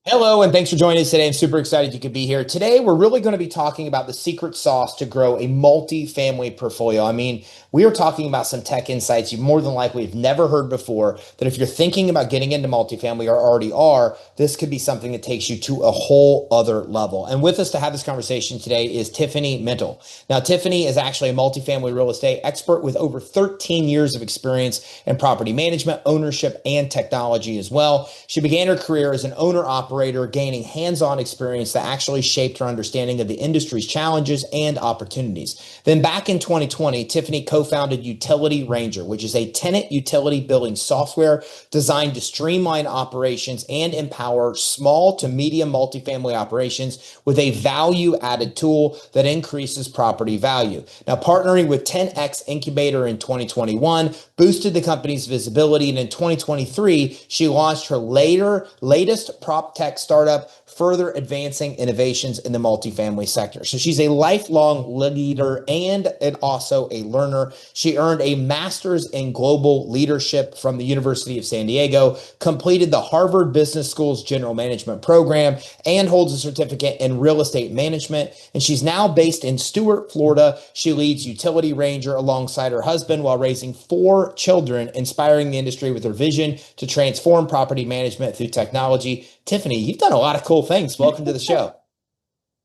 Hello, and thanks for joining us today. I'm super excited you could be here. Today, we're really going to be talking about the secret sauce to grow a multi-family portfolio. I mean, we are talking about some tech insights you more than likely have never heard before, that if you're thinking about getting into multifamily or already are, this could be something that takes you to a whole other level. And with us to have this conversation today is Tiffany Mittal. Now, Tiffany is actually a multifamily real estate expert with over 13 years of experience in property management, ownership, and technology as well. She began her career as an owner-operator, gaining hands-on experience that actually shaped her understanding of the industry's challenges and opportunities. Then back in 2020, Tiffany co-founded Utility Ranger, which is a tenant utility billing software designed to streamline operations and empower small to medium multifamily operations with a value-added tool that increases property value. Now, partnering with 10X Incubator in 2021 boosted the company's visibility, and in 2023, she launched her latest proptech startup, further advancing innovations in the multifamily sector. So she's a lifelong leader and also a learner. She earned a master's in global leadership from the University of San Diego, completed the Harvard Business School's general management program, and holds a certificate in real estate management. And she's now based in Stuart, Florida. She leads Utility Ranger alongside her husband while raising 4 children, inspiring the industry with her vision to transform property management through technology. Tiffany, you've done a lot of cool things. Welcome to the show.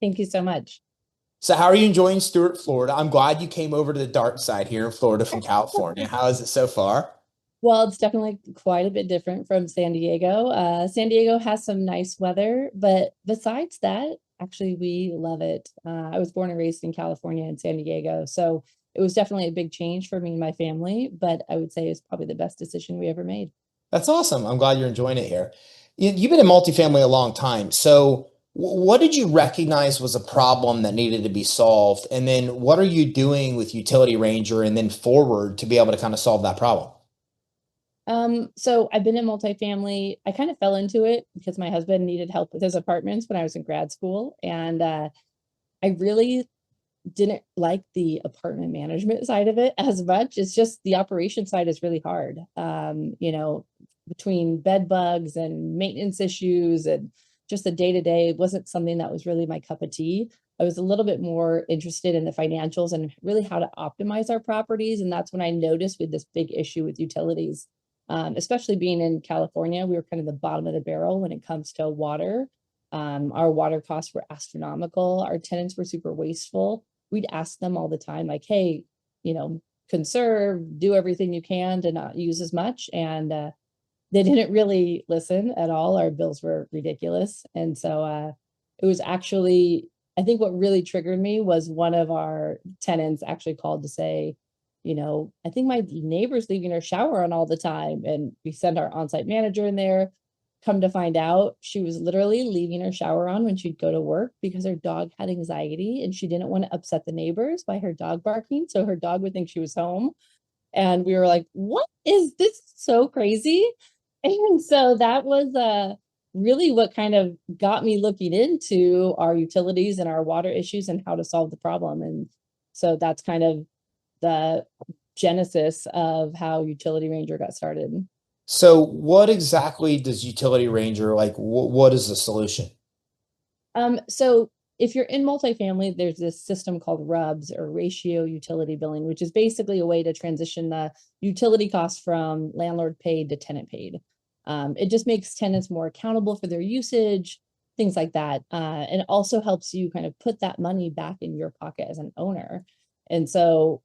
Thank you so much. So, how are you enjoying Stuart, Florida? I'm glad you came over to the dark side here in Florida from California. How is it so far? Well, it's definitely quite a bit different from San Diego. San Diego has some nice weather, but besides that, actually, we love it. I was born and raised in California and San Diego, so it was definitely a big change for me and my family, but I would say it's probably the best decision we ever made. That's awesome. I'm glad you're enjoying it here. You've been in multifamily a long time. So, what did you recognize was a problem that needed to be solved? And then, what are you doing with Utility Ranger and then forward to be able to kind of solve that problem? So I've been in multifamily. I kind of fell into it because my husband needed help with his apartments when I was in grad school, and I really didn't like the apartment management side of it as much. It's just the operation side is really hard. Between bed bugs and maintenance issues and just the day to day wasn't something that was really my cup of tea. I was a little bit more interested in the financials and really how to optimize our properties. And that's when I noticed with this big issue with utilities, especially being in California, we were kind of the bottom of the barrel when it comes to water. Our water costs were astronomical. Our tenants were super wasteful. We'd ask them all the time, like, hey, conserve, do everything you can to not use as much. And they didn't really listen at all. Our bills were ridiculous. And so it was actually, I think what really triggered me was one of our tenants actually called to say, I think my neighbor's leaving her shower on all the time. And we sent our on-site manager in there. Come to find out, she was literally leaving her shower on when she'd go to work because her dog had anxiety and she didn't want to upset the neighbors by her dog barking. So her dog would think she was home. And we were like, what is this? So crazy. And so that was really what kind of got me looking into our utilities and our water issues and how to solve the problem. And so that's kind of the genesis of how Utility Ranger got started. So, what exactly does Utility Ranger like? What is the solution? So if you're in multifamily, there's this system called RUBS or ratio utility billing, which is basically a way to transition the utility costs from landlord paid to tenant paid. It just makes tenants more accountable for their usage, things like that. And it also helps you kind of put that money back in your pocket as an owner. And so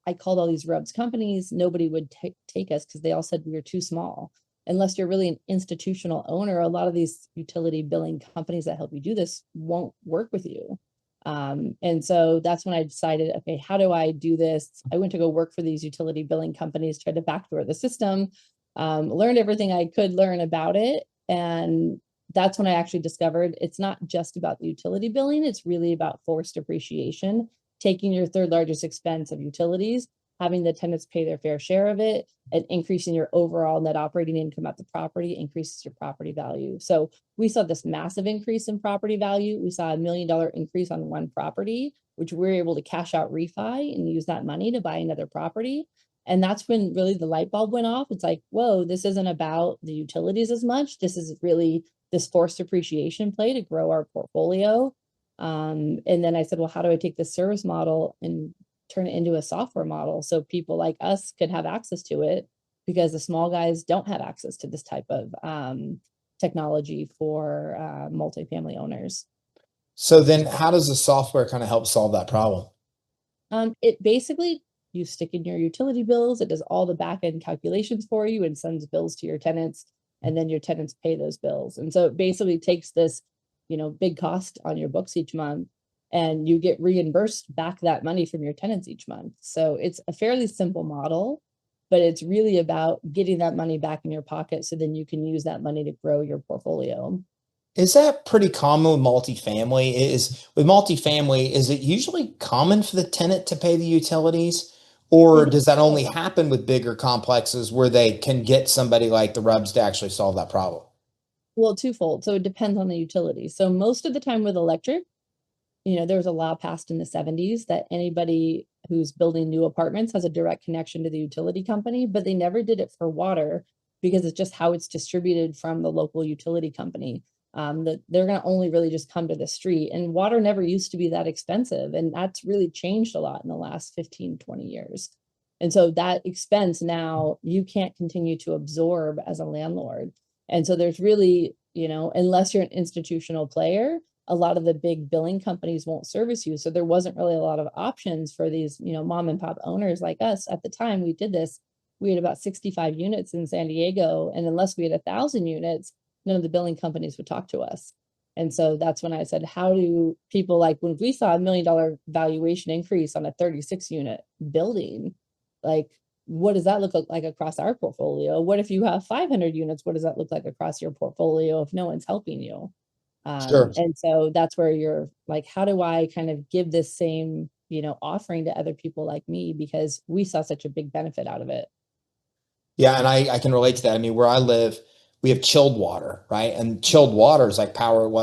I called all these RUBS companies. Nobody would take us because they all said we were too small. Unless you're really an institutional owner, a lot of these utility billing companies that help you do this won't work with you. And so that's when I decided, okay, how do I do this? I went to go work for these utility billing companies, tried to backdoor the system, learned everything I could learn about it. And that's when I actually discovered it's not just about the utility billing, it's really about forced depreciation, taking your third largest expense of utilities, having the tenants pay their fair share of it, and increasing your overall net operating income at the property increases your property value. So we saw this massive increase in property value. We saw $1 million increase on one property, which we were able to cash out refi and use that money to buy another property. And that's when really the light bulb went off. It's like, whoa, this isn't about the utilities as much. This is really this forced appreciation play to grow our portfolio. And then I said, well, how do I take this service model and turn it into a software model so people like us could have access to it, because the small guys don't have access to this type of technology for multifamily owners. So then how does the software kind of help solve that problem? It basically, you stick in your utility bills, it does all the back end calculations for you and sends bills to your tenants, and then your tenants pay those bills. And so it basically takes this, big cost on your books each month, and you get reimbursed back that money from your tenants each month. So it's a fairly simple model, but it's really about getting that money back in your pocket so then you can use that money to grow your portfolio. Is that pretty common with multifamily? Is it usually common for the tenant to pay the utilities? Or It is does that only both. happen with bigger complexes where they can get somebody like the Rubs to actually solve that problem? Well, twofold. So it depends on the utility. So most of the time with electric, there was a law passed in the 70s that anybody who's building new apartments has a direct connection to the utility company, but they never did it for water because it's just how it's distributed from the local utility company. That they're going to only really just come to the street, and water never used to be that expensive. And that's really changed a lot in the last 15, 20 years. And so that expense now you can't continue to absorb as a landlord. And so there's really, unless you're an institutional player, a lot of the big billing companies won't service you. So there wasn't really a lot of options for these, mom and pop owners like us. At the time we did this, we had about 65 units in San Diego. And unless we had 1,000 units, none of the billing companies would talk to us. And so that's when I said, how do people, like when we saw $1 million valuation increase on a 36 unit building, like what does that look like across our portfolio? What if you have 500 units? What does that look like across your portfolio if no one's helping you? Sure. And so that's where you're like, how do I kind of give this same, offering to other people like me, because we saw such a big benefit out of it. Yeah, and I can relate to that. I mean, where I live, we have chilled water, right? And chilled water is like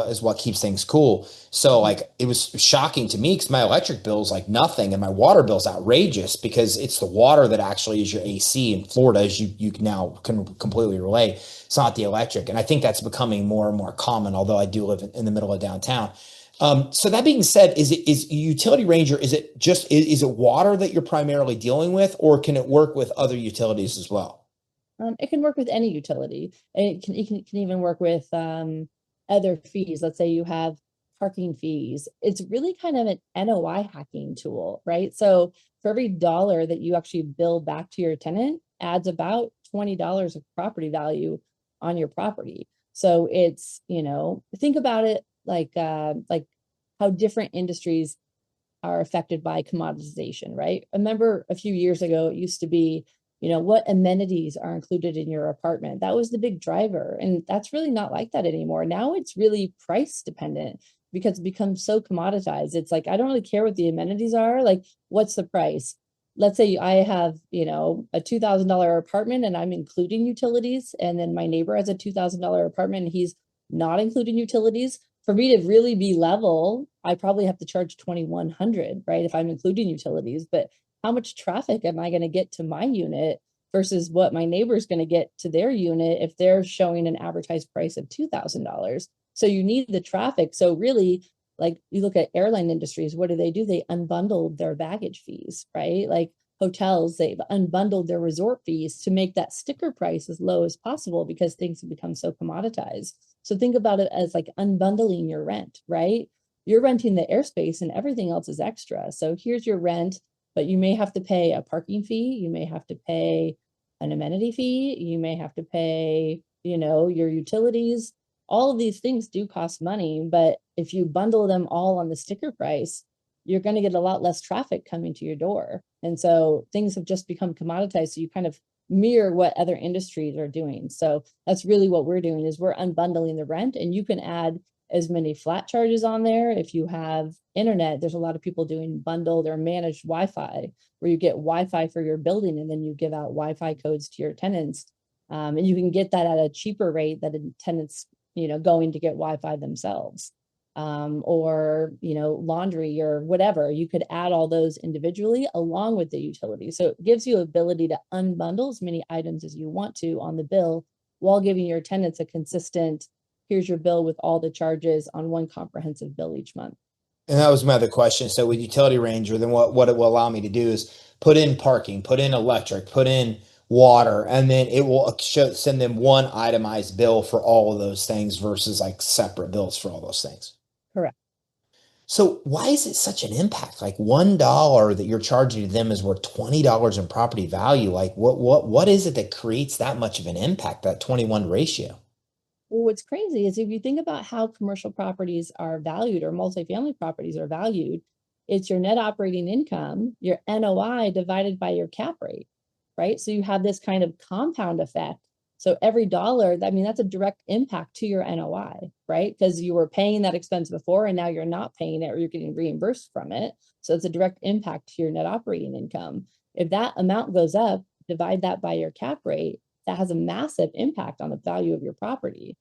is what keeps things cool. So like it was shocking to me because my electric bill is like nothing and my water bill is outrageous because it's the water that actually is your AC in Florida, as you now can completely relate. It's not the electric. And I think that's becoming more and more common, although I do live in the middle of downtown. So that being said, is Utility Ranger, is it water that you're primarily dealing with, or can it work with other utilities as well? It can work with any utility. It can even work with other fees. Let's say you have parking fees. It's really kind of an NOI hacking tool, right? So for every dollar that you actually bill back to your tenant adds about $20 of property value on your property. So it's, think about it like how different industries are affected by commoditization, right? Remember a few years ago, it used to be, what amenities are included in your apartment. That was the big driver. And that's really not like that anymore. Now it's really price dependent because it becomes so commoditized. It's like, I don't really care what the amenities are. Like, what's the price? Let's say I have, a $2,000 apartment and I'm including utilities, and then my neighbor has a $2,000 apartment and he's not including utilities. For me to really be level, I probably have to charge 2,100, right? If I'm including utilities, but how much traffic am I going to get to my unit versus what my neighbor's going to get to their unit if they're showing an advertised price of $2,000? So you need the traffic. So really, like you look at airline industries, what do? They unbundled their baggage fees, right? Like hotels, they've unbundled their resort fees to make that sticker price as low as possible because things have become so commoditized. So think about it as like unbundling your rent, right? You're renting the airspace and everything else is extra. So here's your rent, but you may have to pay a parking fee. You may have to pay an amenity fee. You may have to pay, your utilities. All of these things do cost money, but if you bundle them all on the sticker price, you're going to get a lot less traffic coming to your door. And so things have just become commoditized. So you kind of mirror what other industries are doing. So that's really what we're doing is we're unbundling the rent, and you can add as many flat charges on there. If you have internet, there's a lot of people doing bundled or managed Wi-Fi where you get Wi-Fi for your building and then you give out Wi-Fi codes to your tenants. And you can get that at a cheaper rate that tenants, going to get Wi-Fi themselves. Or, laundry or whatever. You could add all those individually along with the utility. So it gives you ability to unbundle as many items as you want to on the bill while giving your tenants a consistent, here's your bill with all the charges on one comprehensive bill each month. And that was my other question. So with Utility Ranger, then what it will allow me to do is put in parking, put in electric, put in water, and then it will send them one itemized bill for all of those things versus like separate bills for all those things. Correct. So why is it such an impact? Like $1 that you're charging to them is worth $20 in property value. Like what is it that creates that much of an impact, that 21 ratio? Well, what's crazy is if you think about how commercial properties are valued or multifamily properties are valued, it's your net operating income, your NOI divided by your cap rate, right? So you have this kind of compound effect. So every dollar, I mean, that's a direct impact to your NOI, right? Because you were paying that expense before and now you're not paying it or you're getting reimbursed from it. So it's a direct impact to your net operating income. If that amount goes up, divide that by your cap rate, that has a massive impact on the value of your property.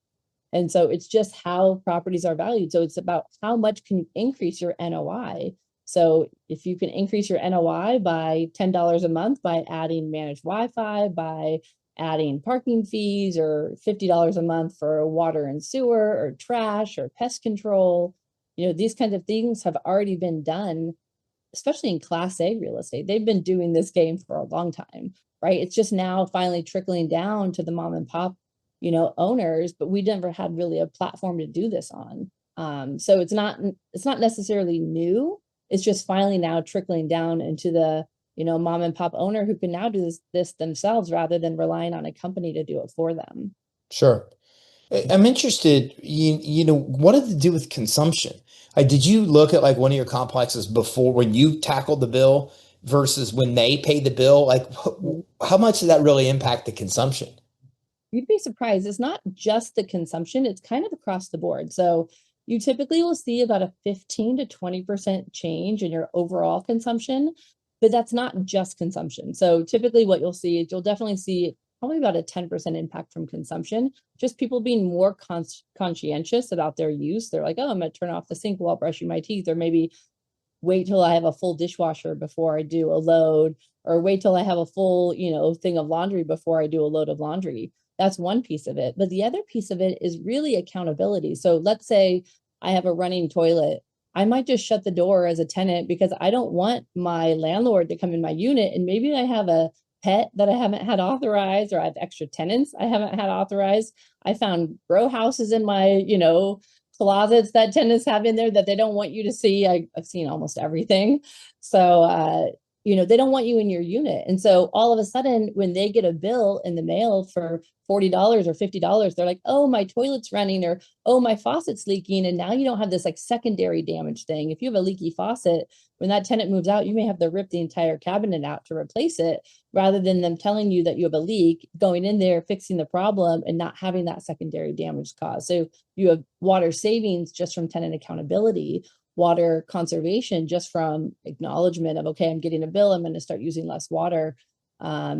And so it's just how properties are valued. So it's about how much can you increase your NOI. So if you can increase your NOI by $10 a month by adding managed Wi-Fi, by adding parking fees, or $50 a month for water and sewer or trash or pest control, these kinds of things have already been done, especially in Class A real estate. They've been doing this game for a long time, right? It's just now finally trickling down to the mom and pop, owners, but we never had really a platform to do this on. So it's not necessarily new. It's just finally now trickling down into the, mom and pop owner who can now do this themselves rather than relying on a company to do it for them. Sure. I'm interested, what did it do with consumption? Did you look at like one of your complexes before when you tackled the bill versus when they paid the bill? Like, how much did that really impact the consumption? You'd be surprised. It's not just the consumption, it's kind of across the board. So you typically will see about a 15 to 20% change in your overall consumption, but that's not just consumption. So typically what you'll see is you'll definitely see probably about a 10% impact from consumption, just people being more conscientious about their use. They're like, oh, I'm going to turn off the sink while brushing my teeth, or maybe wait till I have a full dishwasher before I do a load, or wait till I have a full, thing of laundry before I do a load of laundry. That's one piece of it. But the other piece of it is really accountability. So let's say I have a running toilet. I might just shut the door as a tenant because I don't want my landlord to come in my unit. And maybe I have a pet that I haven't had authorized, or I have extra tenants I haven't had authorized. I found grow houses in my, closets that tenants have in there that they don't want you to see. I've seen almost everything. So, they don't want you in your unit. And so all of a sudden, when they get a bill in the mail for $40 or $50, they're like, oh, my toilet's running, or, oh, my faucet's leaking. And now you don't have this like secondary damage thing. If you have a leaky faucet, when that tenant moves out, you may have to rip the entire cabinet out to replace it, rather than them telling you that you have a leak, going in there, fixing the problem, and not having that secondary damage caused. So you have water savings just from tenant accountability, water conservation just from acknowledgement of, okay, I'm getting a bill, I'm going to start using less water.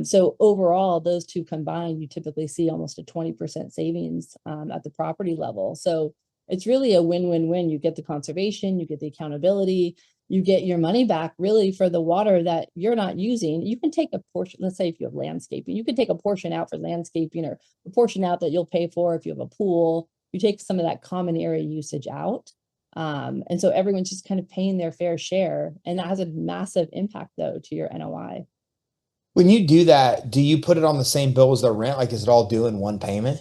So overall, those two combined, you typically see almost a 20% savings at the property level. So it's really a win-win-win. You get the conservation, you get the accountability, you get your money back really for the water that you're not using. You can take a portion, let's say if you have landscaping, you can take a portion out for landscaping, or a portion out that you'll pay for if you have a pool. You take some of that common area usage out. And so everyone's just kind of paying their fair share. And that has a massive impact, though, to your NOI. When you do that, do you put it on the same bill as the rent? Like, is it all due in one payment?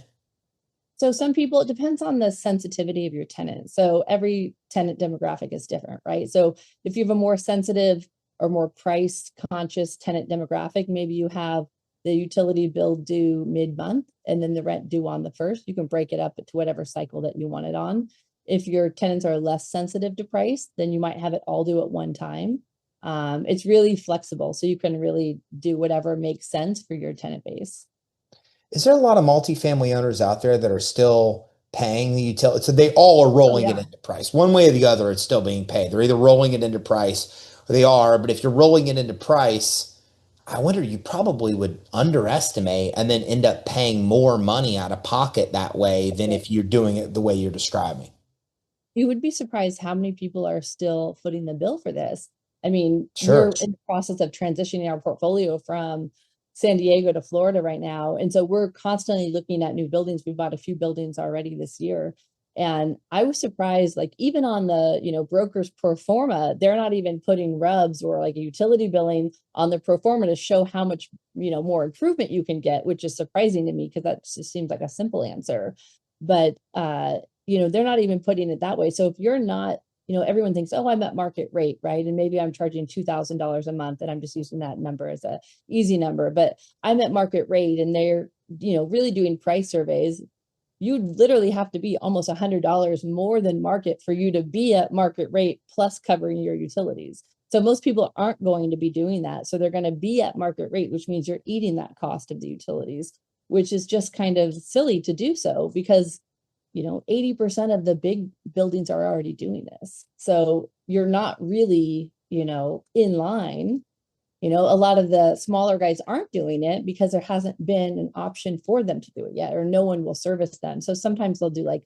So some people, it depends on the sensitivity of your tenant. So every tenant demographic is different, right? So if you have a more sensitive or more price conscious tenant demographic, maybe you have the utility bill due mid-month and then the rent due on the first. You can break it up to whatever cycle that you want it on. If your tenants are less sensitive to price, then you might have it all due at one time. It's really flexible, so you can really do whatever makes sense for your tenant base. Is there a lot of multifamily owners out there that are still paying the utility? So they all are Oh rolling it yeah. into price. One way or the other, it's still being paid. They're either rolling it into price or they are. But if you're rolling it into price, I wonder you probably would underestimate and then end up paying more money out of pocket that way than if you're doing it the way you're describing. You would be surprised how many people are still footing the bill for this. I mean, Sure. we're in the process of transitioning our portfolio from San Diego to Florida right now. And so we're constantly looking at new buildings. We bought a few buildings already this year. And I was surprised, like even on the, brokers pro forma, they're not even putting rubs or like a utility billing on the pro forma to show how much, more improvement you can get, which is surprising to me because that just seems like a simple answer. But, they're not even putting it that way. So if you're not, everyone thinks, oh, I'm at market rate, right? And maybe I'm charging $2,000 a month and I'm just using that number as a easy number, but I'm at market rate and they're, really doing price surveys. You'd literally have to be almost $100 more than market for you to be at market rate plus covering your utilities. So most people aren't going to be doing that. So they're going to be at market rate, which means you're eating that cost of the utilities, which is just kind of silly to do so because 80% of the big buildings are already doing this. So you're not really, in line. A lot of the smaller guys aren't doing it because there hasn't been an option for them to do it yet, or no one will service them. So sometimes they'll do like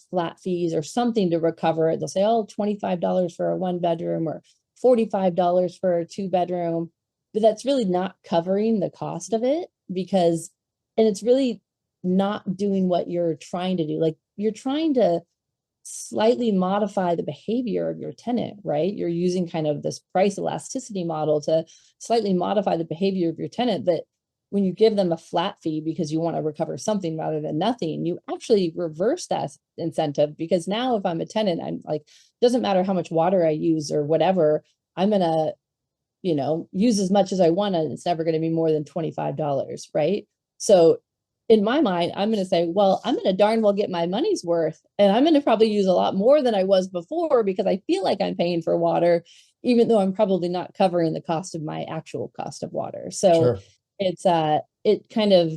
flat fees or something to recover it. They'll say, oh, $25 for a 1 bedroom or $45 for a 2 bedroom. But that's really not covering the cost of it because, and it's really not doing what you're trying to do. Like you're trying to slightly modify the behavior of your tenant, right? You're using kind of this price elasticity model to slightly modify the behavior of your tenant. But when you give them a flat fee because you want to recover something rather than nothing, you actually reverse that incentive because now if I'm a tenant, I'm like, doesn't matter how much water I use or whatever, I'm going to, use as much as I want and it's never going to be more than $25, right? So in my mind, I'm going to say, well, I'm going to darn well get my money's worth. And I'm going to probably use a lot more than I was before because I feel like I'm paying for water, even though I'm probably not covering the cost of my actual cost of water. So Sure. it kind of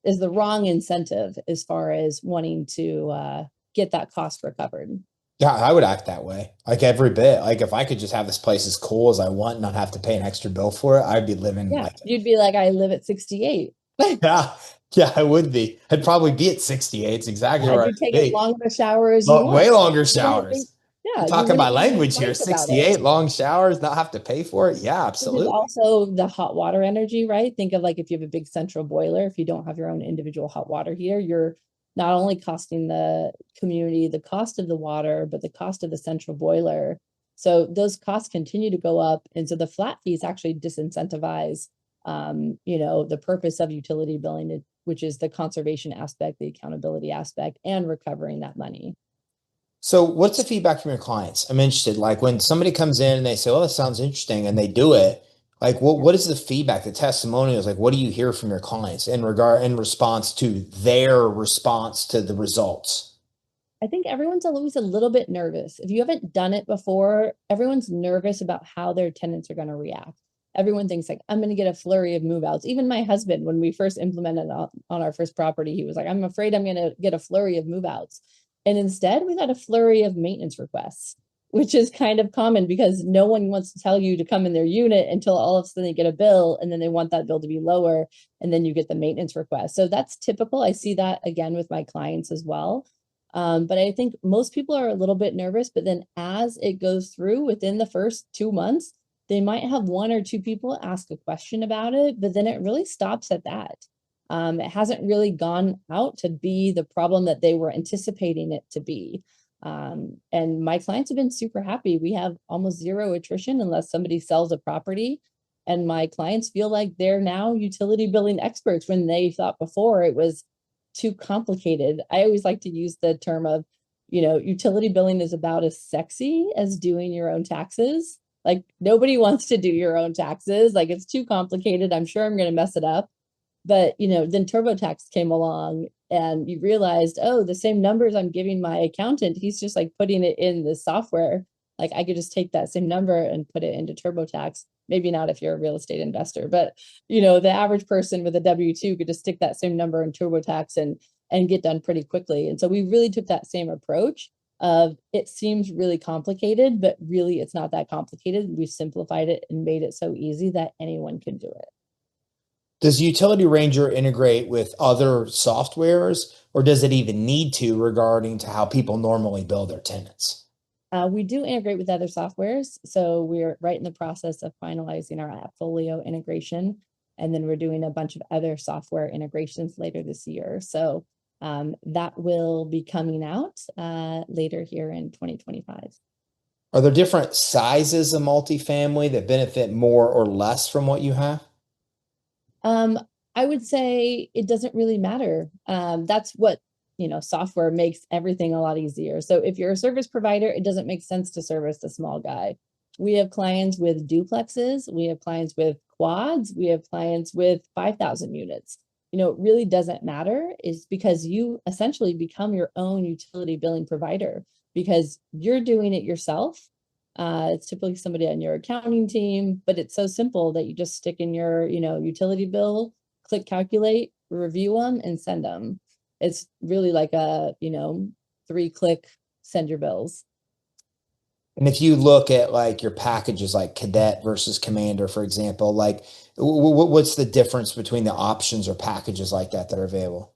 is the wrong incentive as far as wanting to get that cost recovered. Yeah, I would act that way. Like every bit. Like if I could just have this place as cool as I want and not have to pay an extra bill for it, I'd be living Yeah. like You'd be like, I live at 68. yeah. Yeah, I would be. I'd probably be at 68. It's exactly Yeah, where you I'd take as be. long of a shower as you But way want. longer You wouldn't think, showers. You're yeah, you talking my wouldn't even think language here. twice about it. 68 long showers, not have to pay for it. Yeah, Which is absolutely. also the hot water energy, right? Think of like if you have a big central boiler, if you don't have your own individual hot water heater, you're not only costing the community the cost of the water, but the cost of the central boiler. So those costs continue to go up. And so the flat fees actually disincentivize, the purpose of utility billing, which is the conservation aspect, the accountability aspect, and recovering that money. So what's the feedback from your clients? I'm interested. Like when somebody comes in and they say, "Oh, that sounds interesting," and they do it, like what is the feedback, the testimonials? Like what do you hear from your clients in response to their response to the results? I think everyone's always a little bit nervous. If you haven't done it before, everyone's nervous about how their tenants are going to react. Everyone thinks like, I'm going to get a flurry of move outs. Even my husband, when we first implemented on our first property, he was like, I'm afraid I'm going to get a flurry of move outs. And instead we got a flurry of maintenance requests, which is kind of common because no one wants to tell you to come in their unit until all of a sudden they get a bill and then they want that bill to be lower. And then you get the maintenance request. So that's typical. I see that again with my clients as well. But I think most people are a little bit nervous, but then as it goes through within the first 2 months, they might have one or two people ask a question about it, but then it really stops at that. It hasn't really gone out to be the problem that they were anticipating it to be. And my clients have been super happy. We have almost zero attrition unless somebody sells a property. And my clients feel like they're now utility billing experts when they thought before it was too complicated. I always like to use the term of, utility billing is about as sexy as doing your own taxes. Like nobody wants to do your own taxes. Like it's too complicated. I'm sure I'm going to mess it up. But, then TurboTax came along and you realized, oh, the same numbers I'm giving my accountant, he's just like putting it in the software. Like I could just take that same number and put it into TurboTax. Maybe not if you're a real estate investor, but the average person with a W-2 could just stick that same number in TurboTax and get done pretty quickly. And so we really took that same approach of it seems really complicated, but really it's not that complicated. We've simplified it and made it so easy that anyone can do it. Does Utility Ranger integrate with other softwares, or does it even need to regarding to how people normally bill their tenants? We do integrate with other softwares. So we're right in the process of finalizing our Appfolio integration. And then we're doing a bunch of other software integrations later this year. So that will be coming out later here in 2025. Are there different sizes of multifamily that benefit more or less from what you have? Um, I would say it doesn't really matter. That's what, software makes everything a lot easier. So if you're a service provider, it doesn't make sense to service the small guy. We have clients with duplexes, we have clients with quads, we have clients with 5,000 units. It really doesn't matter, is because you essentially become your own utility billing provider because you're doing it yourself. It's typically somebody on your accounting team, but it's so simple that you just stick in your, utility bill, click calculate, review them, and send them. It's really like a, 3-click send your bills. And if you look at like your packages like Cadet versus Commander, for example, like what's the difference between the options or packages like that are available?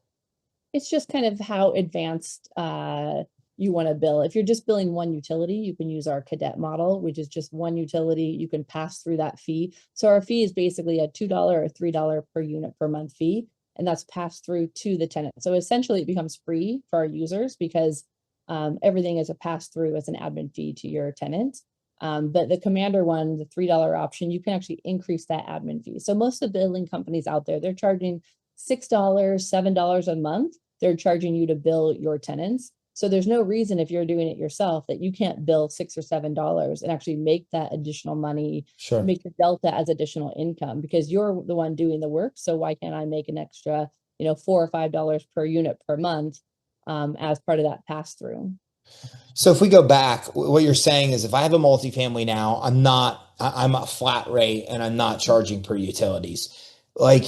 It's just kind of how advanced you want to bill. If you're just billing one utility, you can use our cadet model, which is just one utility. You can pass through that fee. So our fee is basically a $2 or $3 per unit per month fee, and that's passed through to the tenant. So essentially, it becomes free for our users because everything is a pass through as an admin fee to your tenant. But the Commander one, the $3 option, you can actually increase that admin fee. So most of the billing companies out there, they're charging $6, $7 a month. They're charging you to bill your tenants. So there's no reason if you're doing it yourself that you can't bill $6 or $7 and actually make that additional money, Sure. make the delta as additional income because you're the one doing the work. So why can't I make an extra, $4 or $5 per unit per month as part of that pass through? So if we go back, what you're saying is if I have a multifamily now, I'm a flat rate and I'm not charging per utilities. Like,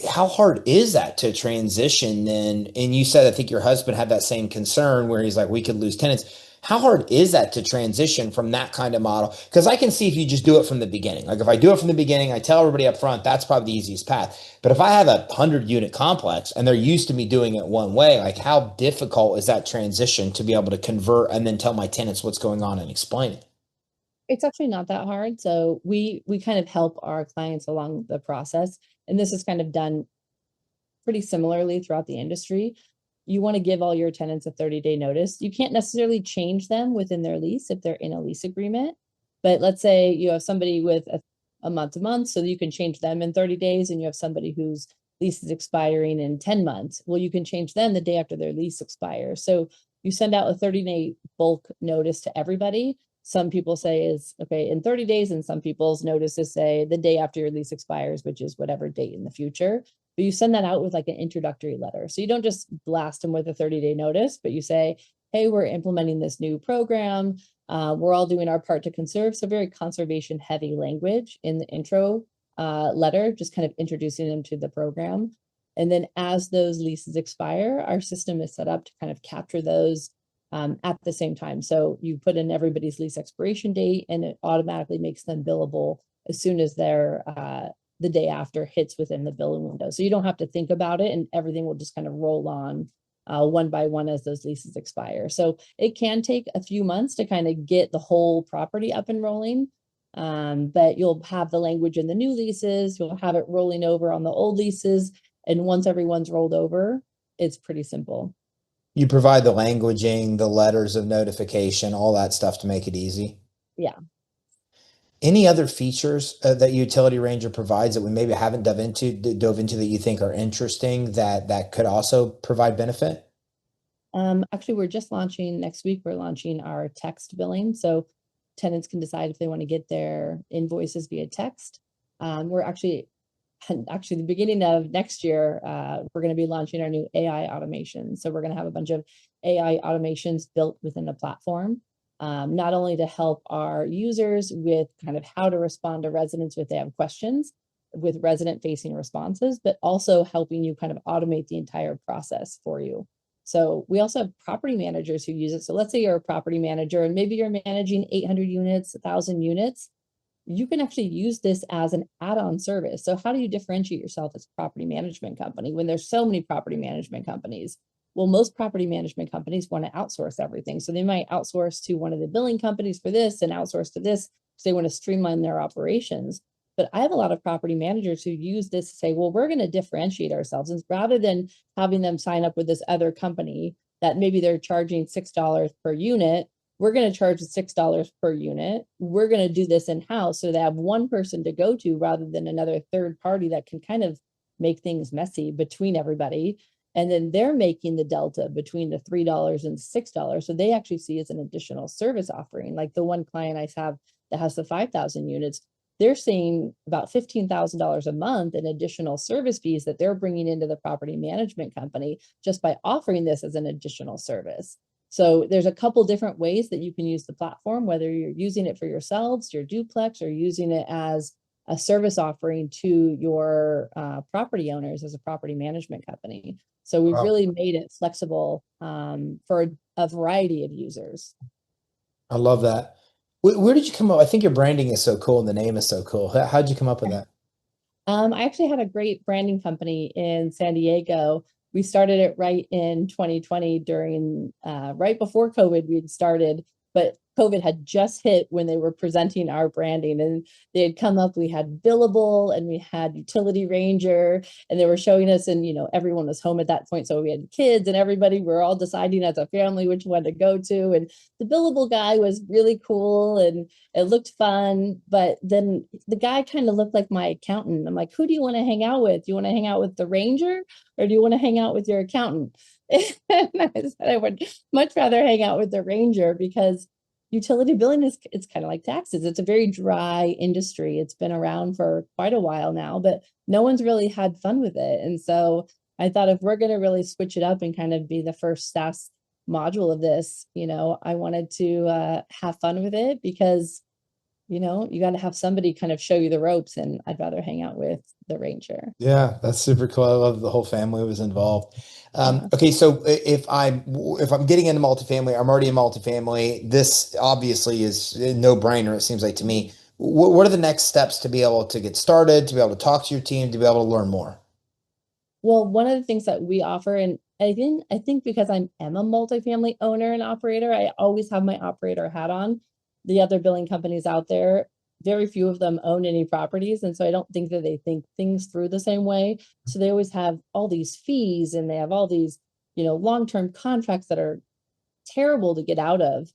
how hard is that to transition then? And you said, I think your husband had that same concern where he's like, we could lose tenants. How hard is that to transition from that kind of model? Because I can see if you just do it from the beginning. Like if I do it from the beginning, I tell everybody up front, that's probably the easiest path. But if I have a 100 unit complex and they're used to me doing it one way, like how difficult is that transition to be able to convert and then tell my tenants what's going on and explain it? It's actually not that hard. So we kind of help our clients along the process. And this is kind of done pretty similarly throughout the industry. You want to give all your tenants a 30-day notice. You can't necessarily change them within their lease if they're in a lease agreement. But let's say you have somebody with a month to month, so you can change them in 30 days, and you have somebody whose lease is expiring in 10 months. Well, you can change them the day after their lease expires. So you send out a 30-day bulk notice to everybody. Some people say is okay in 30 days, and some people's notices say the day after your lease expires, which is whatever date in the future. But you send that out with like an introductory letter. So you don't just blast them with a 30-day notice, but you say, hey, we're implementing this new program. We're all doing our part to conserve. So very conservation heavy language in the intro letter, just kind of introducing them to the program. And then as those leases expire, our system is set up to kind of capture those at the same time. So you put in everybody's lease expiration date and it automatically makes them billable as soon as their the day after hits within the billing window. So you don't have to think about it and everything will just kind of roll on one by one as those leases expire. So it can take a few months to kind of get the whole property up and rolling. But you'll have the language in the new leases, you'll have it rolling over on the old leases. And once everyone's rolled over, it's pretty simple. You provide the languaging, the letters of notification, all that stuff to make it easy. Yeah. Any other features that Utility Ranger provides that we maybe haven't dove into that you think are interesting that could also provide benefit? Actually, we're just launching next week. We're launching our text billing. So tenants can decide if they want to get their invoices via text. We're actually the beginning of next year, we're going to be launching our new AI automation. So we're going to have a bunch of AI automations built within the platform, not only to help our users with kind of how to respond to residents if they have questions with resident facing responses, but also helping you kind of automate the entire process for you. So we also have property managers who use it. So let's say you're a property manager and maybe you're managing 800 units, 1,000 units. You can actually use this as an add-on service. So how do you differentiate yourself as a property management company when there's so many property management companies? Well, most property management companies want to outsource everything. So they might outsource to one of the billing companies for this and outsource to this because they want to streamline their operations. But I have a lot of property managers who use this to say, well, we're going to differentiate ourselves. And rather than having them sign up with this other company that maybe they're charging $6 per unit, we're going to charge $6 per unit. We're going to do this in-house so they have one person to go to rather than another third party that can kind of make things messy between everybody. And then they're making the delta between the $3 and $6. So they actually see as an additional service offering. Like the one client I have that has the 5,000 units, they're seeing about $15,000 a month in additional service fees that they're bringing into the property management company just by offering this as an additional service. So there's a couple different ways that you can use the platform, whether you're using it for yourselves, your duplex, or using it as a service offering to your property owners as a property management company. So we've Wow. really made it flexible for a variety of users. I love that. Where did you come up? I think your branding is so cool and the name is so cool. How'd you come up with that? I actually had a great branding company in San Diego. We started it right in 2020 during right before COVID we had started, but COVID had just hit when they were presenting our branding and they had come up, we had Billable and we had Utility Ranger and they were showing us and everyone was home at that point. So we had kids and everybody, we're all deciding as a family which one to go to. And the Billable guy was really cool and it looked fun, but then the guy kind of looked like my accountant. I'm like, who do you want to hang out with? Do you want to hang out with the ranger or do you want to hang out with your accountant? And I said I would much rather hang out with the ranger because utility billing is it's kind of like taxes. It's a very dry industry. It's been around for quite a while now, but no one's really had fun with it. And so I thought if we're going to really switch it up and kind of be the first SaaS module of this, I wanted to have fun with it because you got to have somebody kind of show you the ropes, and I'd rather hang out with the ranger. Yeah, that's super cool. I love the whole family was involved. Yeah. Okay, so if I'm getting into multifamily, I'm already in multifamily. This obviously is a no-brainer, it seems like to me. What are the next steps to be able to get started, to be able to talk to your team, to be able to learn more? Well, one of the things that we offer, and I think because am a multifamily owner and operator, I always have my operator hat on. The other billing companies out there, very few of them own any properties. And so I don't think that they think things through the same way. So they always have all these fees and they have all these, long-term contracts that are terrible to get out of.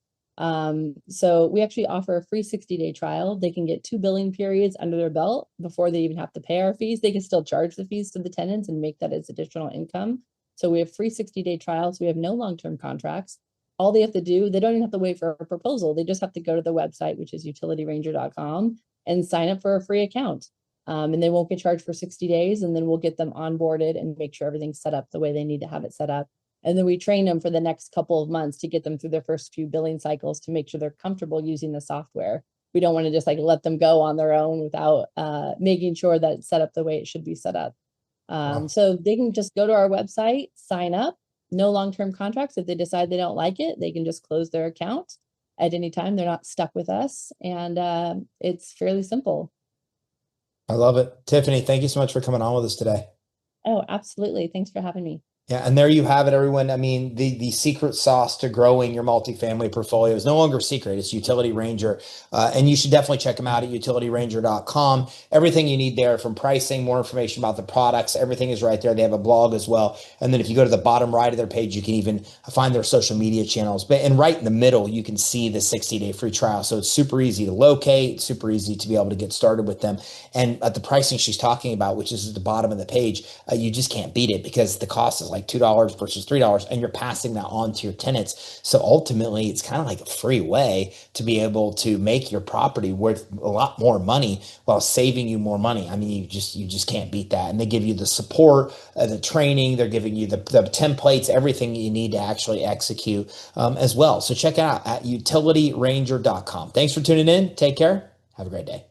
So we actually offer a free 60-day trial. They can get 2 billing periods under their belt before they even have to pay our fees. They can still charge the fees to the tenants and make that as additional income. So we have free 60-day trials. We have no long-term contracts. All they have to do, they don't even have to wait for a proposal. They just have to go to the website, which is utilityranger.com, and sign up for a free account. And they won't get charged for 60 days. And then we'll get them onboarded and make sure everything's set up the way they need to have it set up. And then we train them for the next couple of months to get them through their first few billing cycles to make sure they're comfortable using the software. We don't want to just like let them go on their own without making sure that it's set up the way it should be set up. Wow. So they can just go to our website, sign up, no long-term contracts. If they decide they don't like it, they can just close their account at any time. They're not stuck with us. And it's fairly simple. I love it. Tiffany, thank you so much for coming on with us today. Oh, absolutely. Thanks for having me. Yeah, and there you have it, everyone. I mean, the secret sauce to growing your multifamily portfolio is no longer a secret. It's Utility Ranger. And you should definitely check them out at utilityranger.com. Everything you need there from pricing, more information about the products, everything is right there. They have a blog as well. And then if you go to the bottom right of their page, you can even find their social media channels. And right in the middle, you can see the 60-day free trial. So it's super easy to locate, super easy to be able to get started with them. And at the pricing she's talking about, which is at the bottom of the page, you just can't beat it because the cost is like $2 versus $3, and you're passing that on to your tenants. So ultimately, it's kind of like a free way to be able to make your property worth a lot more money while saving you more money. I mean, you just can't beat that. And they give you the support, the training, they're giving you the templates, everything you need to actually execute as well. So check it out at utilityranger.com. Thanks for tuning in. Take care. Have a great day.